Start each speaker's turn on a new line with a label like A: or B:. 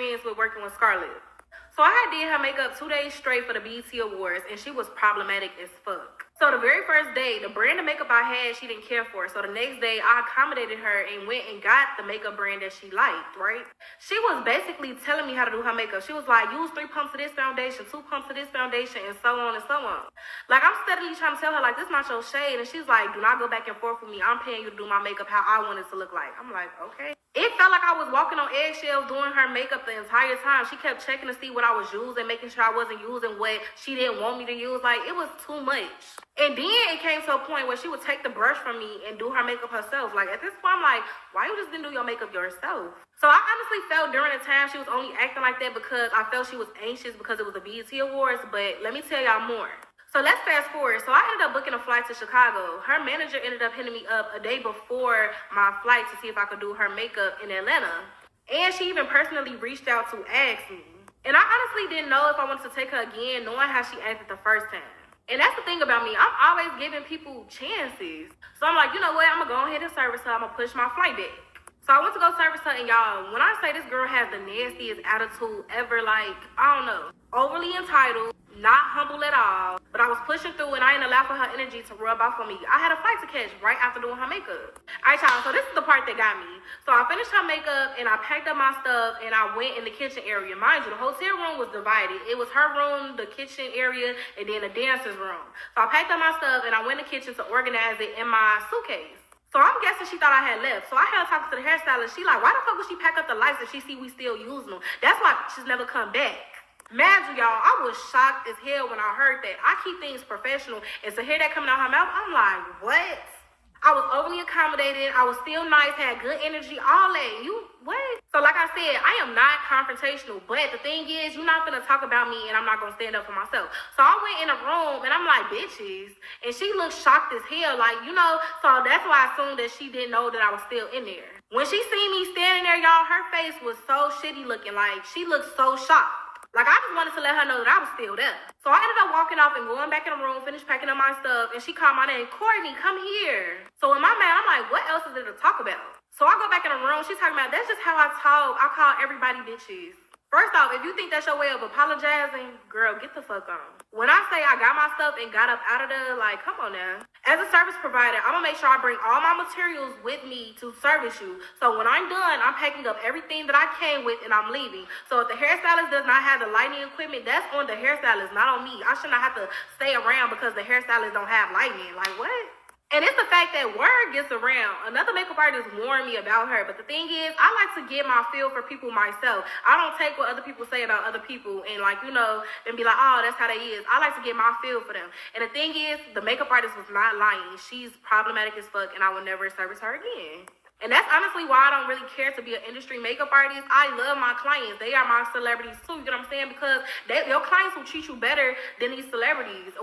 A: experience with working with Scarlett. So I had did her makeup 2 days straight for the BET Awards, and she was problematic as fuck. So the very first day, the brand of makeup I had, she didn't care for. So the next day, I accommodated her and went and got the makeup brand that she liked, right? She was basically telling me how to do her makeup. She was like, use 3 pumps of this foundation, 2 pumps of this foundation, and so on and so on. Like, I'm steadily trying to tell her, like, this is not your shade. And she's like, do not go back and forth with me. I'm paying you to do my makeup how I want it to look like. I'm like, okay. It felt like I was walking on eggshells doing her makeup the entire time. She kept checking to see what I was using, making sure I wasn't using what she didn't want me to use. Like, it was too much. And then it came to a point where she would take the brush from me and do her makeup herself. Like, at this point, I'm like, why you just didn't do your makeup yourself? So I honestly felt during the time she was only acting like that because I felt she was anxious because it was the BET Awards. But let me tell y'all more. So let's fast forward. So I ended up booking a flight to Chicago. Her manager ended up hitting me up a day before my flight to see if I could do her makeup in Atlanta. And she even personally reached out to ask me. And I honestly didn't know if I wanted to take her again, knowing how she acted the first time. And that's the thing about me. I'm always giving people chances. So I'm like, you know what? I'm going to go ahead and service her. I'm going to push my flight back. So I went to go service her, and y'all, when I say this girl has the nastiest attitude ever, like, I don't know, overly entitled, not humble at all, but I was pushing through and I didn't allow for her energy to rub off on me. I had a flight to catch right after doing her makeup. All right, y'all, so this is the part that got me. So I finished her makeup and I packed up my stuff and I went in the kitchen area. Mind you, the hotel room was divided. It was her room, the kitchen area, and then the dancer's room. So I packed up my stuff and I went in the kitchen to organize it in my suitcase. So I'm guessing she thought I had left. So I had talked to the hairstylist. She like, why the fuck would she pack up the lights if she see we still using them? That's why she's never come back. Mad you, y'all, I was shocked as hell when I heard that. I keep things professional, and to hear that coming out her mouth, I'm like, what? I was overly accommodated. I was still nice, had good energy, all that. You, what? So like I said, I am not confrontational, but the thing is, you're not gonna talk about me and I'm not gonna stand up for myself. So I went in a room and I'm like, bitches. And she looked shocked as hell, like, you know, so that's why I assumed that she didn't know that I was still in there. When she seen me standing there, y'all, her face was so shitty looking, like, she looked so shocked. Like, I just wanted to let her know that I was still there. So I ended up walking off and going back in the room, finished packing up my stuff, and she called my name, Courtney, come here. So in my mind, I'm like, what else is there to talk about? So I go back in the room, she's talking about, that's just how I talk. I call everybody bitches. First off, if you think that's your way of apologizing, girl, get the fuck on. When I say I got my stuff and got up out of there, like, come on now. As a service provider, I'm gonna make sure I bring all my materials with me to service you. So when I'm done, I'm packing up everything that I came with and I'm leaving. So if the hairstylist does not have the lighting equipment, that's on the hairstylist, not on me. I should not have to stay around because the hairstylist don't have lighting. Like, what? And it's the fact that word gets around. Another makeup artist warned me about her. But the thing is, I like to get my feel for people myself. I don't take what other people say about other people and, like, you know, and be like, oh, that's how they is. I like to get my feel for them. And the thing is, the makeup artist was not lying. She's problematic as fuck, and I will never service her again. And that's honestly why I don't really care to be an industry makeup artist. I love my clients. They are my celebrities too, you know what I'm saying? Because your clients will treat you better than these celebrities.